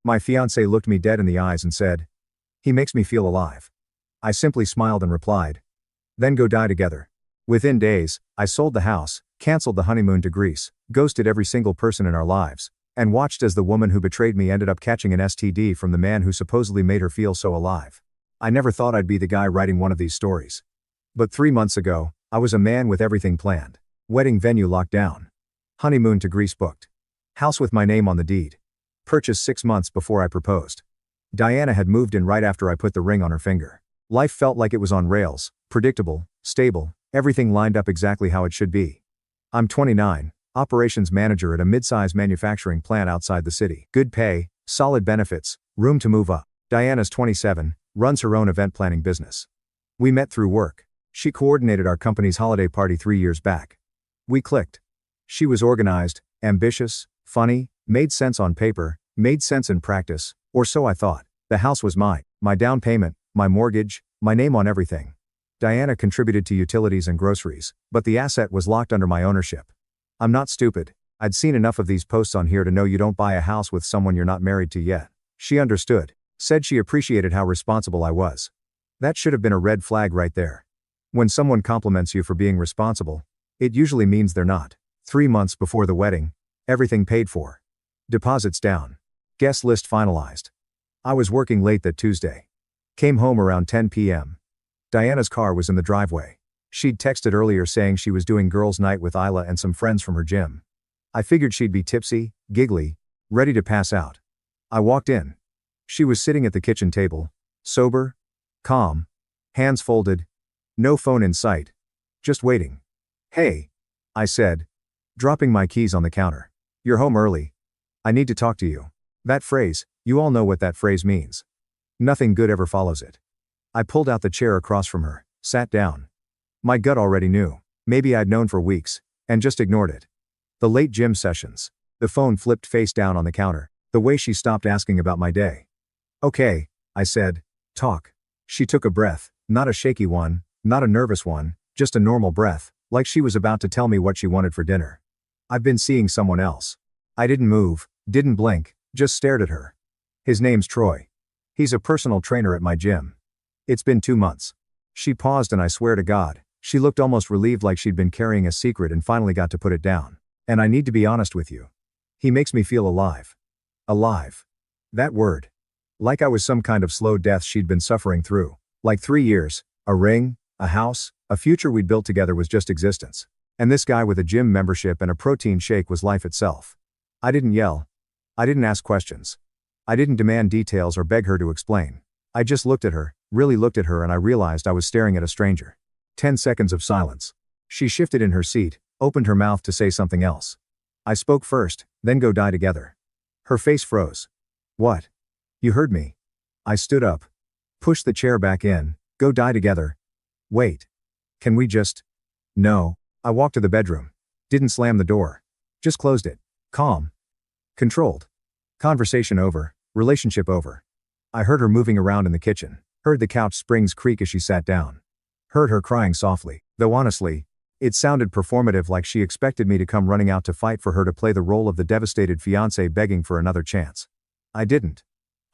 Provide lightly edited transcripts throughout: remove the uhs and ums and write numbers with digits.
My fiancé looked me dead in the eyes and said, "He makes me feel alive." I simply smiled and replied, "Then go die together." Within days, I sold the house, canceled the honeymoon to Greece, ghosted every single person in our lives, and watched as the woman who betrayed me ended up catching an STD from the man who supposedly made her feel so alive. I never thought I'd be the guy writing one of these stories. But 3 months ago, I was a man with everything planned. Wedding venue locked down. Honeymoon to Greece booked. House with my name on the deed. Purchased 6 months before I proposed. Diana had moved in right after I put the ring on her finger. Life felt like it was on rails, predictable, stable, everything lined up exactly how it should be. I'm 29, operations manager at a mid-size manufacturing plant outside the city. Good pay, solid benefits, room to move up. Diana's 27, runs her own event planning business. We met through work. She coordinated our company's holiday party 3 years back. We clicked. She was organized, ambitious, funny, made sense on paper, made sense in practice, or so I thought. The house was mine, my down payment, my mortgage, my name on everything. Diana contributed to utilities and groceries, but the asset was locked under my ownership. I'm not stupid. I'd seen enough of these posts on here to know you don't buy a house with someone you're not married to yet. She understood. Said she appreciated how responsible I was. That should have been a red flag right there. When someone compliments you for being responsible, it usually means they're not. 3 months before the wedding, everything paid for. Deposits down. Guest list finalized. I was working late that Tuesday. Came home around 10 p.m. Diana's car was in the driveway. She'd texted earlier saying she was doing girls' night with Isla and some friends from her gym. I figured she'd be tipsy, giggly, ready to pass out. I walked in. She was sitting at the kitchen table, sober, calm, hands folded, no phone in sight, just waiting. "Hey," I said, dropping my keys on the counter. "You're home early. I need to talk to you." That phrase, you all know what that phrase means. Nothing good ever follows it. I pulled out the chair across from her, sat down. My gut already knew, maybe I'd known for weeks, and just ignored it. The late gym sessions. The phone flipped face down on the counter, the way she stopped asking about my day. "Okay," I said, "talk." She took a breath, not a shaky one, not a nervous one, just a normal breath, like she was about to tell me what she wanted for dinner. "I've been seeing someone else." I didn't move, didn't blink, just stared at her. "His name's Troy. He's a personal trainer at my gym. It's been 2 months. She paused and I swear to God, she looked almost relieved like she'd been carrying a secret and finally got to put it down. "And I need to be honest with you. He makes me feel alive." Alive. That word. Like I was some kind of slow death she'd been suffering through. Like 3 years, a ring, a house, a future we'd built together was just existence. And this guy with a gym membership and a protein shake was life itself. I didn't yell. I didn't ask questions. I didn't demand details or beg her to explain. I just looked at her, really looked at her, and I realized I was staring at a stranger. 10 seconds of silence. She shifted in her seat, opened her mouth to say something else. I spoke first, "Then go die together." Her face froze. "What? You heard me." I stood up. Pushed the chair back in. "Go die together." "Wait. Can we just..." "No." I walked to the bedroom. Didn't slam the door. Just closed it. Calm. Controlled. Conversation over. Relationship over. I heard her moving around in the kitchen. Heard the couch springs creak as she sat down. Heard her crying softly, though honestly, it sounded performative, like she expected me to come running out to fight for her, to play the role of the devastated fiancé begging for another chance. I didn't.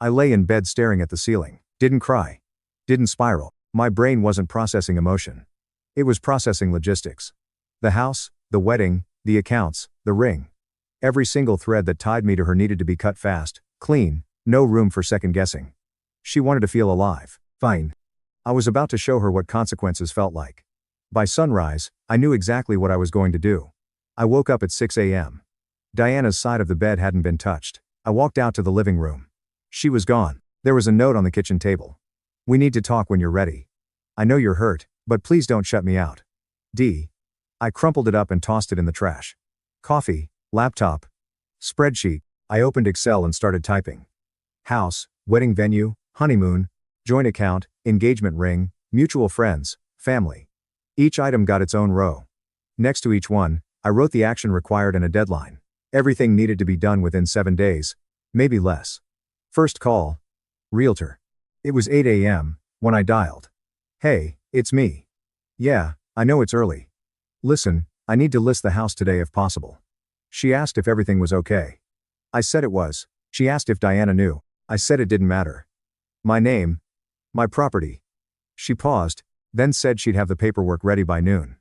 I lay in bed staring at the ceiling. Didn't cry. Didn't spiral. My brain wasn't processing emotion. It was processing logistics. The house, the wedding, the accounts, the ring. Every single thread that tied me to her needed to be cut fast, clean, no room for second guessing. She wanted to feel alive. Fine. I was about to show her what consequences felt like. By sunrise, I knew exactly what I was going to do. I woke up at 6 a.m. Diana's side of the bed hadn't been touched. I walked out to the living room. She was gone. There was a note on the kitchen table. "We need to talk when you're ready. I know you're hurt, but please don't shut me out. D." I crumpled it up and tossed it in the trash. Coffee, laptop, spreadsheet. I opened Excel and started typing. House, wedding venue, honeymoon, joint account, engagement ring, mutual friends, family. Each item got its own row. Next to each one, I wrote the action required and a deadline. Everything needed to be done within 7 days, maybe less. First call. Realtor. It was 8 a.m. when I dialed. "Hey, it's me." "Yeah, I know it's early. Listen, I need to list the house today if possible." She asked if everything was okay. I said it was. She asked if Diana knew. I said it didn't matter. My name. My property. She paused, then said she'd have the paperwork ready by noon.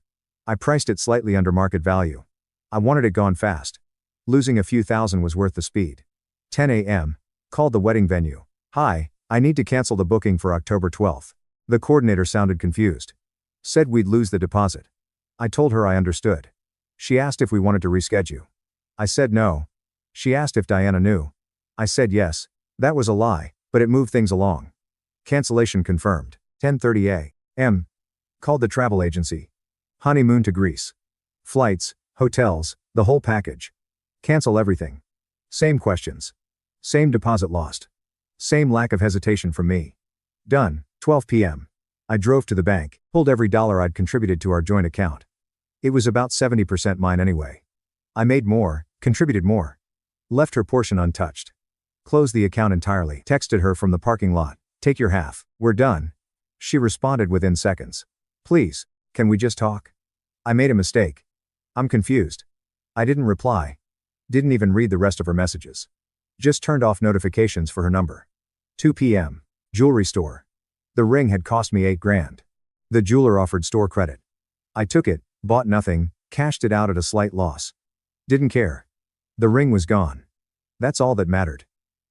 I priced it slightly under market value. I wanted it gone fast. Losing a few thousand was worth the speed. 10 a.m. Called the wedding venue. Hi, I need to cancel the booking for October 12th. The coordinator sounded confused. Said we'd lose the deposit. I told her I understood. She asked if we wanted to reschedule. I said no. She asked if Diana knew. I said yes. That was a lie, but it moved things along. Cancellation confirmed. 10:30 a.m. Called the travel agency. Honeymoon to Greece. Flights, hotels, the whole package. Cancel everything. Same questions. Same deposit lost. Same lack of hesitation from me. Done. 12 p.m. I drove to the bank, pulled every dollar I'd contributed to our joint account. It was about 70% mine anyway. I made more, contributed more. Left her portion untouched. Closed the account entirely. Texted her from the parking lot. Take your half. We're done. She responded within seconds. Please, can we just talk? I made a mistake. I'm confused. I didn't reply. Didn't even read the rest of her messages. Just turned off notifications for her number. 2 p.m. Jewelry store. The ring had cost me $8,000. The jeweler offered store credit. I took it, bought nothing, cashed it out at a slight loss. Didn't care. The ring was gone. That's all that mattered.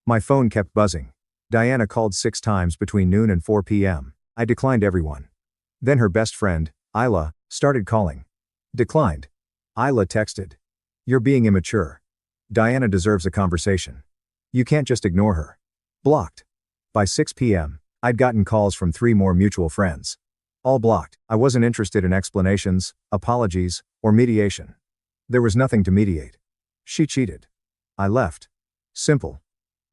My phone kept buzzing. Diana called 6 times between noon and 4 p.m. I declined everyone. Then her best friend, Isla, started calling. Declined. Isla texted. You're being immature. Diana deserves a conversation. You can't just ignore her. Blocked. By 6 p.m., I'd gotten calls from 3 more mutual friends. All blocked. I wasn't interested in explanations, apologies, or mediation. There was nothing to mediate. She cheated. I left. Simple.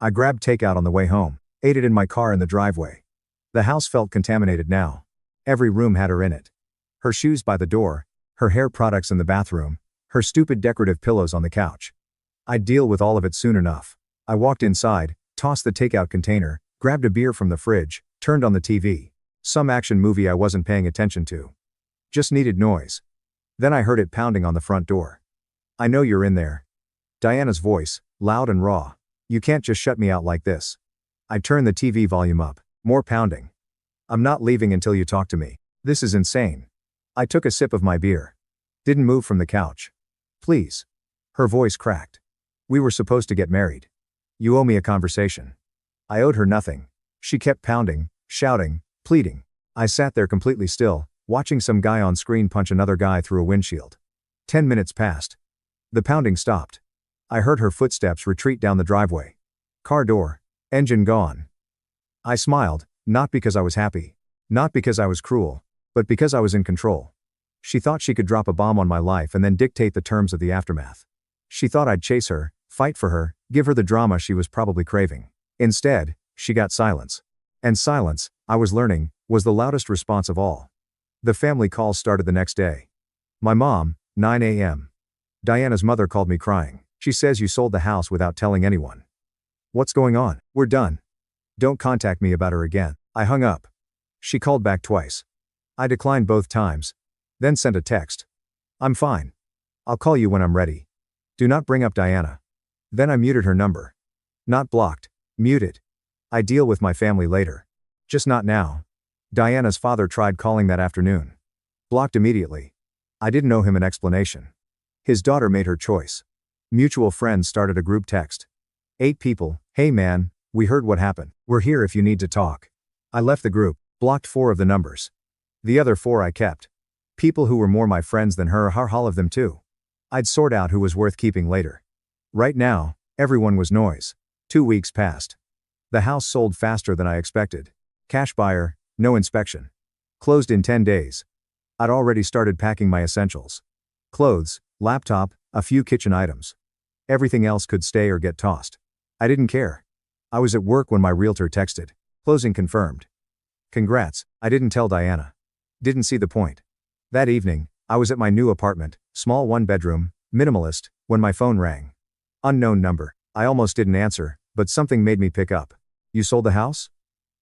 I grabbed takeout on the way home, ate it in my car in the driveway. The house felt contaminated now. Every room had her in it. Her shoes by the door, her hair products in the bathroom, her stupid decorative pillows on the couch. I'd deal with all of it soon enough. I walked inside, tossed the takeout container, grabbed a beer from the fridge, turned on the TV. Some action movie I wasn't paying attention to. Just needed noise. Then I heard it pounding on the front door. I know you're in there. Diana's voice, loud and raw. You can't just shut me out like this. I turned the TV volume up. More pounding. I'm not leaving until you talk to me. This is insane. I took a sip of my beer. Didn't move from the couch. Please. Her voice cracked. We were supposed to get married. You owe me a conversation. I owed her nothing. She kept pounding, shouting, pleading. I sat there completely still, watching some guy on screen punch another guy through a windshield. 10 minutes passed. The pounding stopped. I heard her footsteps retreat down the driveway. Car door. Engine gone. I smiled, not because I was happy. Not because I was cruel. But because I was in control. She thought she could drop a bomb on my life and then dictate the terms of the aftermath. She thought I'd chase her, fight for her, give her the drama she was probably craving. Instead, she got silence. And silence, I was learning, was the loudest response of all. The family calls started the next day. My mom, 9 a.m. Diana's mother called me crying. She says you sold the house without telling anyone. What's going on? We're done. Don't contact me about her again. I hung up. She called back twice. I declined both times. Then sent a text. I'm fine. I'll call you when I'm ready. Do not bring up Diana. Then I muted her number. Not blocked. Muted. I deal with my family later. Just not now. Diana's father tried calling that afternoon. Blocked immediately. I didn't owe him an explanation. His daughter made her choice. Mutual friends started a group text. 8 people, hey man, we heard what happened. We're here if you need to talk. I left the group, blocked 4 of the numbers. The other 4 I kept. People who were more my friends than her, all of them too. I'd sort out who was worth keeping later. Right now, everyone was noise. 2 weeks passed. The house sold faster than I expected. Cash buyer, no inspection. Closed in 10 days. I'd already started packing my essentials. Clothes, laptop, a few kitchen items. Everything else could stay or get tossed. I didn't care. I was at work when my realtor texted. Closing confirmed. Congrats, I didn't tell Diana. Didn't see the point. That evening, I was at my new apartment, small 1-bedroom, minimalist, when my phone rang. Unknown number. I almost didn't answer, but something made me pick up. You sold the house?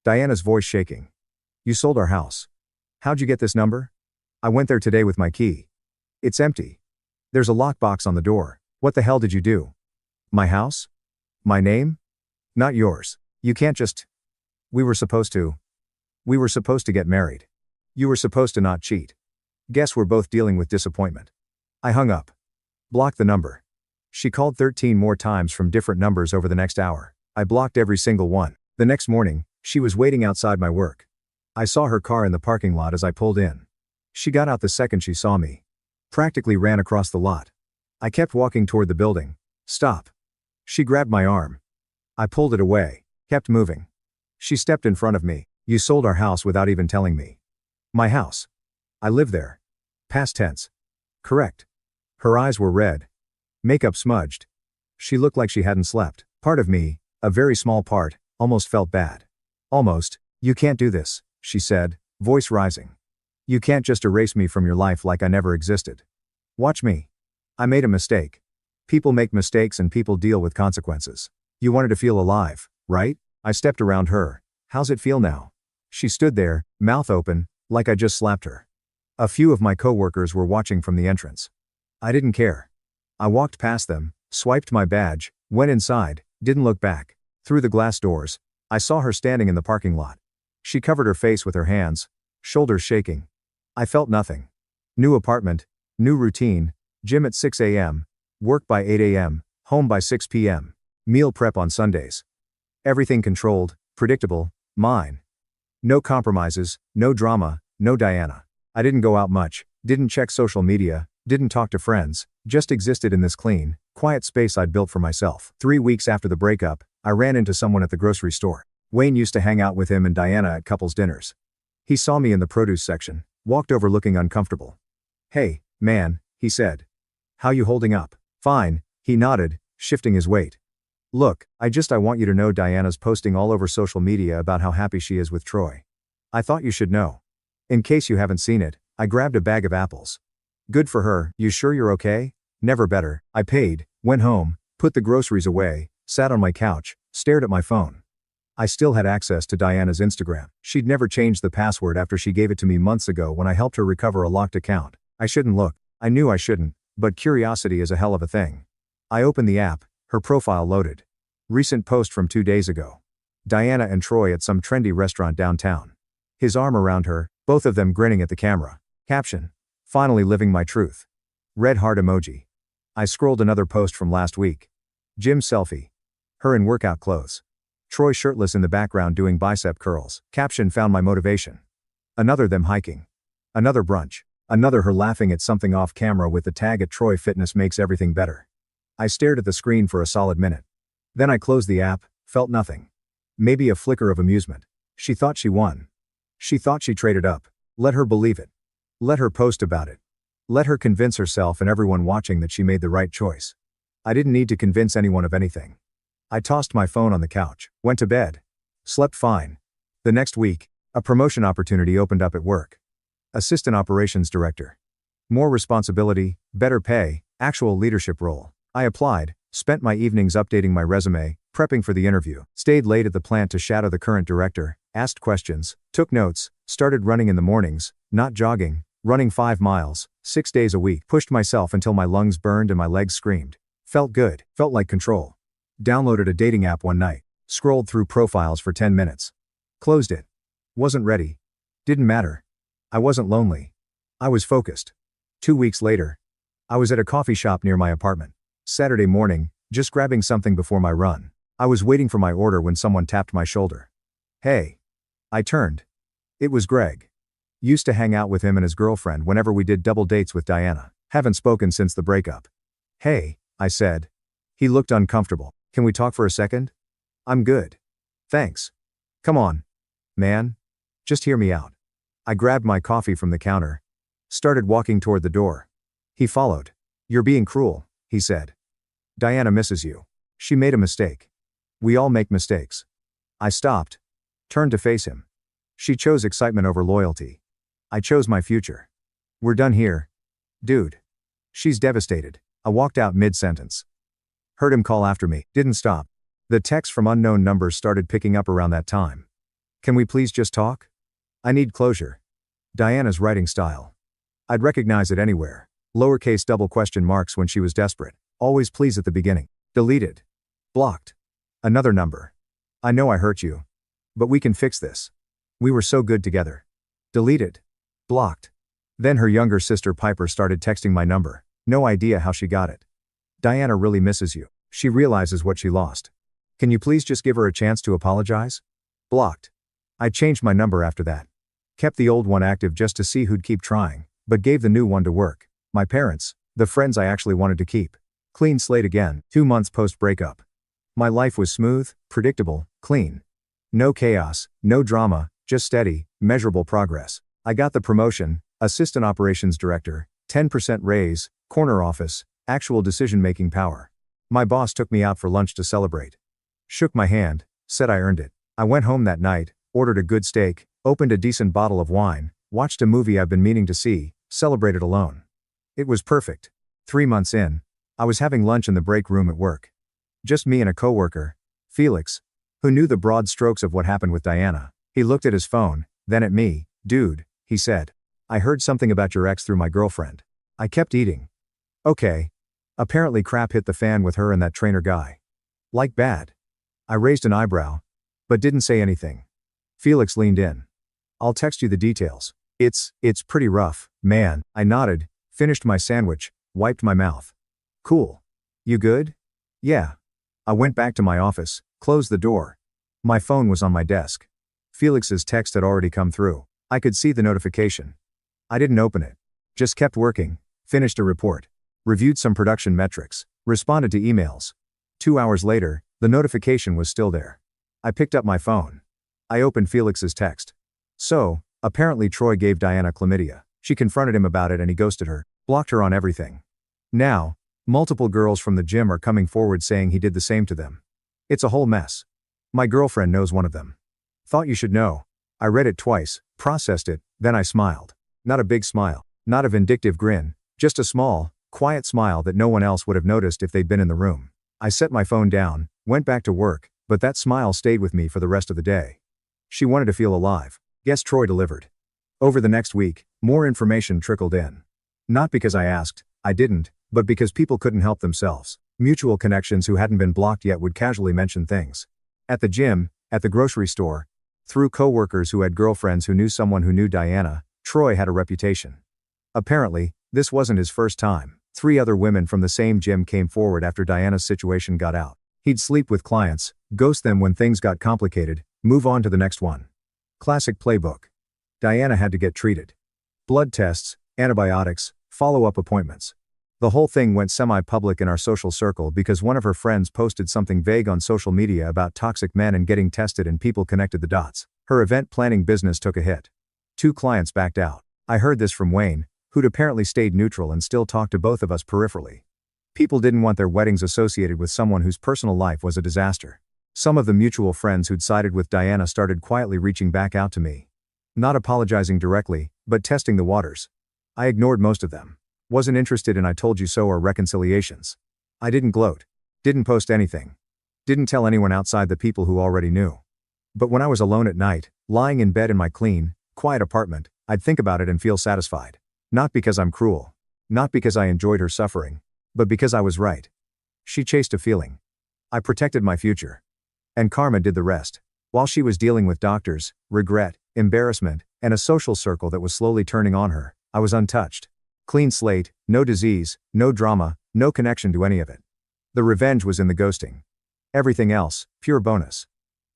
Diana's voice shaking. You sold our house. How'd you get this number? I went there today with my key. It's empty. There's a lockbox on the door. What the hell did you do? My house? My name? Not yours. You can't just. We were supposed to. We were supposed to get married. You were supposed to not cheat. Guess we're both dealing with disappointment. I hung up. Blocked the number. She called 13 more times from different numbers over the next hour. I blocked every single one. The next morning, she was waiting outside my work. I saw her car in the parking lot as I pulled in. She got out the second she saw me. Practically ran across the lot. I kept walking toward the building. Stop. She grabbed my arm. I pulled it away. Kept moving. She stepped in front of me. You sold our house without even telling me. My house. I live there. Past tense. Correct. Her eyes were red. Makeup smudged. She looked like she hadn't slept. Part of me, a very small part, almost felt bad. Almost. You can't do this, she said, voice rising. You can't just erase me from your life like I never existed. Watch me. I made a mistake. People make mistakes and people deal with consequences. You wanted to feel alive, right? I stepped around her. How's it feel now? She stood there, mouth open, like I just slapped her. A few of my coworkers were watching from the entrance. I didn't care. I walked past them, swiped my badge, went inside, didn't look back. Through the glass doors, I saw her standing in the parking lot. She covered her face with her hands, shoulders shaking. I felt nothing. New apartment, new routine, gym at 6 a.m., work by 8 a.m., home by 6 p.m., meal prep on Sundays. Everything controlled, predictable, mine. No compromises, no drama, no Diana. I didn't go out much, didn't check social media, didn't talk to friends, just existed in this clean, quiet space I'd built for myself. 3 weeks after the breakup, I ran into someone at the grocery store. Wayne used to hang out with him and Diana at couples dinners. He saw me in the produce section, walked over looking uncomfortable. Hey, man, he said. How you holding up? Fine, he nodded, shifting his weight. Look, I want you to know Diana's posting all over social media about how happy she is with Troy. I thought you should know. In case you haven't seen it, I grabbed a bag of apples. Good for her. You sure you're okay? Never better. I paid, went home, put the groceries away, sat on my couch, stared at my phone. I still had access to Diana's Instagram. She'd never changed the password after she gave it to me months ago when I helped her recover a locked account. I shouldn't look. I knew I shouldn't, but curiosity is a hell of a thing. I opened the app, her profile loaded. Recent post from 2 days ago. Diana and Troy at some trendy restaurant downtown. His arm around her, both of them grinning at the camera. Caption. Finally living my truth. Red heart emoji. I scrolled another post from last week. Gym selfie. Her in workout clothes. Troy shirtless in the background doing bicep curls. Caption found my motivation. Another them hiking. Another brunch. Another her laughing at something off camera with the tag at Troy Fitness makes everything better. I stared at the screen for a solid minute. Then I closed the app, felt nothing. Maybe a flicker of amusement. She thought she won. She thought she traded up. Let her believe it. Let her post about it. Let her convince herself and everyone watching that she made the right choice. I didn't need to convince anyone of anything. I tossed my phone on the couch, went to bed. Slept fine. The next week, a promotion opportunity opened up at work. Assistant Operations Director. More responsibility, better pay, actual leadership role. I applied, spent my evenings updating my resume, prepping for the interview, stayed late at the plant to shadow the current director, asked questions, took notes, started running in the mornings, not jogging, running 5 miles, 6 days a week, pushed myself until my lungs burned and my legs screamed. Felt good, felt like control. Downloaded a dating app one night, scrolled through profiles for 10 minutes. Closed it. Wasn't ready. Didn't matter. I wasn't lonely. I was focused. 2 weeks later, I was at a coffee shop near my apartment. Saturday morning, just grabbing something before my run. I was waiting for my order when someone tapped my shoulder. Hey. I turned. It was Greg. Used to hang out with him and his girlfriend whenever we did double dates with Diana. Haven't spoken since the breakup. Hey, I said. He looked uncomfortable. Can we talk for a second? I'm good. Thanks. Come on. Man. Just hear me out. I grabbed my coffee from the counter. Started walking toward the door. He followed. You're being cruel, he said. Diana misses you. She made a mistake. We all make mistakes. I stopped. Turned to face him. She chose excitement over loyalty. I chose my future. We're done here. Dude. She's devastated. I walked out mid-sentence. Heard him call after me. Didn't stop. The texts from unknown numbers started picking up around that time. Can we please just talk? I need closure. Diana's writing style. I'd recognize it anywhere. Lowercase double question marks when she was desperate. Always please at the beginning. Deleted. Blocked. Another number. I know I hurt you. But we can fix this. We were so good together. Deleted. Blocked. Then her younger sister Piper started texting my number. No idea how she got it. Diana really misses you. She realizes what she lost. Can you please just give her a chance to apologize? Blocked. I changed my number after that. Kept the old one active just to see who'd keep trying, but gave the new one to work. My parents, the friends I actually wanted to keep. Clean slate again, 2 months post-breakup. My life was smooth, predictable, clean. No chaos, no drama, just steady, measurable progress. I got the promotion, assistant operations director, 10% raise, corner office, actual decision-making power. My boss took me out for lunch to celebrate. Shook my hand, said I earned it. I went home that night, ordered a good steak, opened a decent bottle of wine, watched a movie I've been meaning to see, celebrated alone. It was perfect. 3 months in, I was having lunch in the break room at work. Just me and a coworker, Felix, who knew the broad strokes of what happened with Diana. He looked at his phone, then at me. Dude, he said. I heard something about your ex through my girlfriend. I kept eating. Okay. Apparently crap hit the fan with her and that trainer guy. Like bad. I raised an eyebrow, but didn't say anything. Felix leaned in. I'll text you the details. It's pretty rough, man. I nodded, finished my sandwich, wiped my mouth. Cool. You good? Yeah. I went back to my office, closed the door. My phone was on my desk. Felix's text had already come through. I could see the notification. I didn't open it. Just kept working, finished a report. Reviewed some production metrics, responded to emails. 2 hours later, the notification was still there. I picked up my phone. I opened Felix's text. So, apparently Troy gave Diana chlamydia. She confronted him about it and he ghosted her, blocked her on everything. Now, multiple girls from the gym are coming forward saying he did the same to them. It's a whole mess. My girlfriend knows one of them. Thought you should know. I read it twice, processed it, then I smiled. Not a big smile, not a vindictive grin, just a small, quiet smile that no one else would have noticed if they'd been in the room. I set my phone down, went back to work, but that smile stayed with me for the rest of the day. She wanted to feel alive. Guess Troy delivered. Over the next week, more information trickled in. Not because I asked, I didn't, but because people couldn't help themselves. Mutual connections who hadn't been blocked yet would casually mention things. At the gym, at the grocery store, through coworkers who had girlfriends who knew someone who knew Diana, Troy had a reputation. Apparently, this wasn't his first time. 3 other women from the same gym came forward after Diana's situation got out. He'd sleep with clients, ghost them when things got complicated, move on to the next one. Classic playbook. Diana had to get treated. Blood tests, antibiotics, follow-up appointments. The whole thing went semi-public in our social circle because one of her friends posted something vague on social media about toxic men and getting tested, and people connected the dots. Her event planning business took a hit. 2 clients backed out. I heard this from Wayne, who'd apparently stayed neutral and still talked to both of us peripherally. People didn't want their weddings associated with someone whose personal life was a disaster. Some of the mutual friends who'd sided with Diana started quietly reaching back out to me. Not apologizing directly, but testing the waters. I ignored most of them. Wasn't interested in I told you so or reconciliations. I didn't gloat. Didn't post anything. Didn't tell anyone outside the people who already knew. But when I was alone at night, lying in bed in my clean, quiet apartment, I'd think about it and feel satisfied. Not because I'm cruel. Not because I enjoyed her suffering. But because I was right. She chased a feeling. I protected my future. And karma did the rest. While she was dealing with doctors, regret, embarrassment, and a social circle that was slowly turning on her, I was untouched. Clean slate, no disease, no drama, no connection to any of it. The revenge was in the ghosting. Everything else, pure bonus.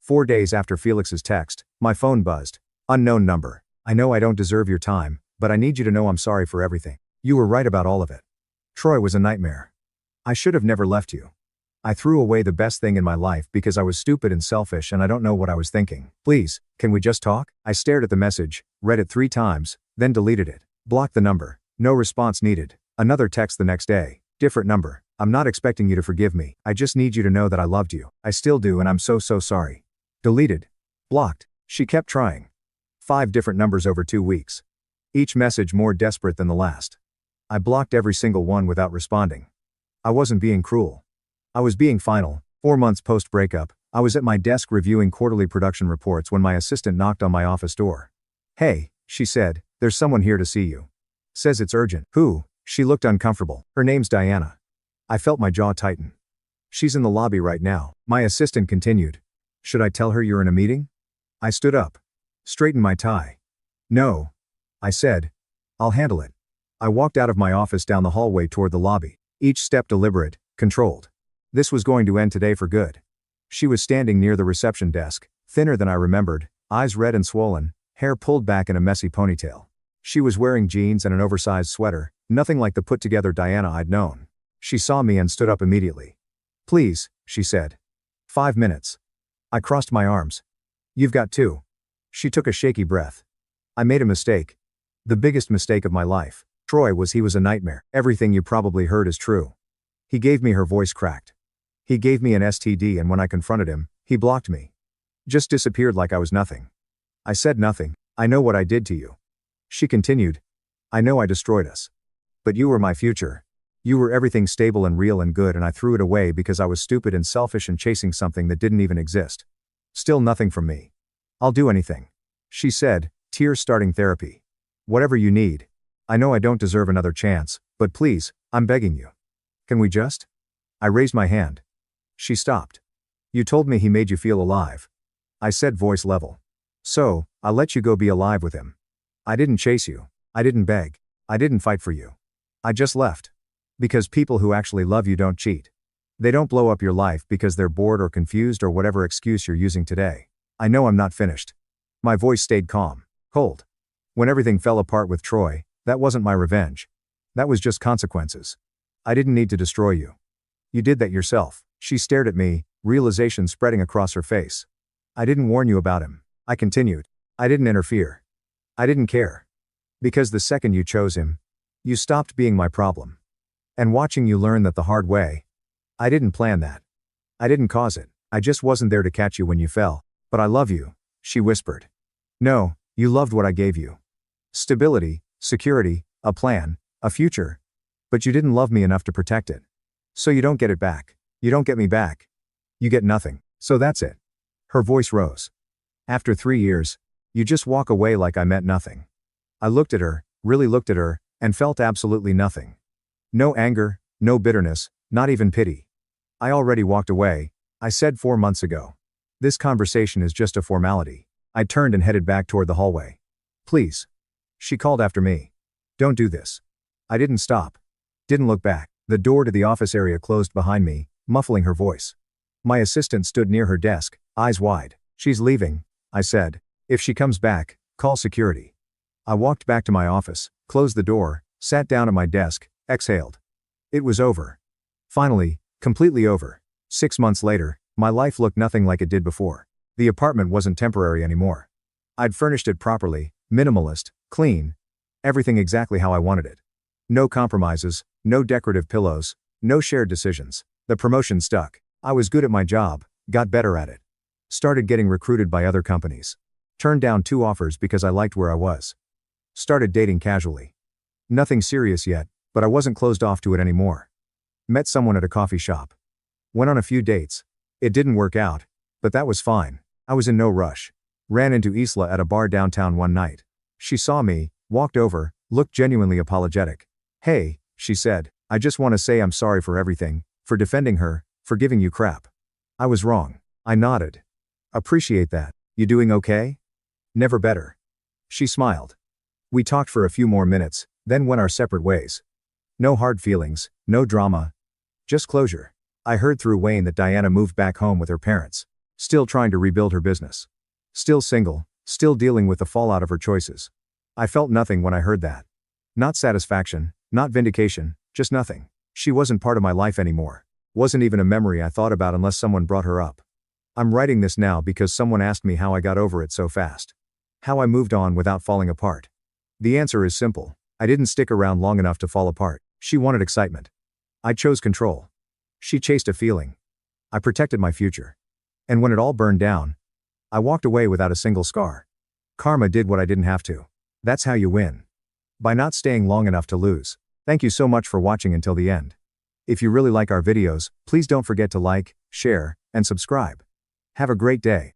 4 days after Felix's text, my phone buzzed. Unknown number. I know I don't deserve your time, but I need you to know I'm sorry for everything. You were right about all of it. Troy was a nightmare. I should have never left you. I threw away the best thing in my life because I was stupid and selfish and I don't know what I was thinking. Please, can we just talk? I stared at the message, read it 3 times, then deleted it. Blocked the number. No response needed. Another text the next day. Different number. I'm not expecting you to forgive me. I just need you to know that I loved you. I still do and I'm so sorry. Deleted. Blocked. She kept trying. 5 different numbers over 2 weeks. Each message more desperate than the last. I blocked every single one without responding. I wasn't being cruel. I was being final. 4 months post-breakup, I was at my desk reviewing quarterly production reports when my assistant knocked on my office door. Hey, she said, there's someone here to see you. Says it's urgent. Who? She looked uncomfortable. Her name's Diana. I felt my jaw tighten. She's in the lobby right now. My assistant continued. Should I tell her you're in a meeting? I stood up. Straightened my tie. No. I said. I'll handle it. I walked out of my office down the hallway toward the lobby, each step deliberate, controlled. This was going to end today for good. She was standing near the reception desk, thinner than I remembered, eyes red and swollen, hair pulled back in a messy ponytail. She was wearing jeans and an oversized sweater, nothing like the put-together Diana I'd known. She saw me and stood up immediately. Please, she said. 5 minutes. I crossed my arms. You've got 2. She took a shaky breath. I made a mistake. The biggest mistake of my life. Troy was a nightmare. Everything you probably heard is true. He gave me, her voice cracked. He gave me an STD, and when I confronted him, he blocked me. Just disappeared like I was nothing. I said nothing. I know what I did to you. She continued. I know I destroyed us. But you were my future. You were everything stable and real and good, and I threw it away because I was stupid and selfish and chasing something that didn't even exist. Still nothing from me. I'll do anything. She said, tears starting therapy. Whatever you need. I know I don't deserve another chance, but please, I'm begging you. Can we just? I raised my hand. She stopped. You told me he made you feel alive. I said, voice level. So, I'll let you go be alive with him. I didn't chase you. I didn't beg. I didn't fight for you. I just left. Because people who actually love you don't cheat. They don't blow up your life because they're bored or confused or whatever excuse you're using today. I know I'm not finished. My voice stayed calm, cold. When everything fell apart with Troy, that wasn't my revenge. That was just consequences. I didn't need to destroy you. You did that yourself. She stared at me, realization spreading across her face. I didn't warn you about him. I continued. I didn't interfere. I didn't care. Because the second you chose him, you stopped being my problem. And watching you learn that the hard way. I didn't plan that. I didn't cause it. I just wasn't there to catch you when you fell. But I love you, she whispered. No, you loved what I gave you. Stability, security, a plan, a future. But you didn't love me enough to protect it. So you don't get it back. You don't get me back. You get nothing. So that's it. Her voice rose. After 3 years, you just walk away like I meant nothing. I looked at her, really looked at her, and felt absolutely nothing. No anger, no bitterness, not even pity. I already walked away, I said 4 months ago. This conversation is just a formality. I turned and headed back toward the hallway. Please. She called after me. Don't do this. I didn't stop. Didn't look back. The door to the office area closed behind me, muffling her voice. My assistant stood near her desk, eyes wide. She's leaving, I said. If she comes back, call security. I walked back to my office, closed the door, sat down at my desk, exhaled. It was over. Finally, completely over. 6 months later, my life looked nothing like it did before. The apartment wasn't temporary anymore. I'd furnished it properly, minimalist, clean. Everything exactly how I wanted it. No compromises, no decorative pillows, no shared decisions. The promotion stuck. I was good at my job, got better at it. Started getting recruited by other companies. Turned down 2 offers because I liked where I was. Started dating casually. Nothing serious yet, but I wasn't closed off to it anymore. Met someone at a coffee shop. Went on a few dates. It didn't work out, but that was fine. I was in no rush. Ran into Isla at a bar downtown one night. She saw me, walked over, looked genuinely apologetic. Hey, she said, I just want to say I'm sorry for everything, for defending her, for giving you crap. I was wrong. I nodded. Appreciate that. You doing okay? Never better. She smiled. We talked for a few more minutes, then went our separate ways. No hard feelings, no drama. Just closure. I heard through Wayne that Diana moved back home with her parents. Still trying to rebuild her business. Still single, still dealing with the fallout of her choices. I felt nothing when I heard that. Not satisfaction, not vindication, just nothing. She wasn't part of my life anymore. Wasn't even a memory I thought about unless someone brought her up. I'm writing this now because someone asked me how I got over it so fast. How I moved on without falling apart. The answer is simple. I didn't stick around long enough to fall apart. She wanted excitement. I chose control. She chased a feeling. I protected my future. And when it all burned down, I walked away without a single scar. Karma did what I didn't have to. That's how you win. By not staying long enough to lose. Thank you so much for watching until the end. If you really like our videos, please don't forget to like, share, and subscribe. Have a great day.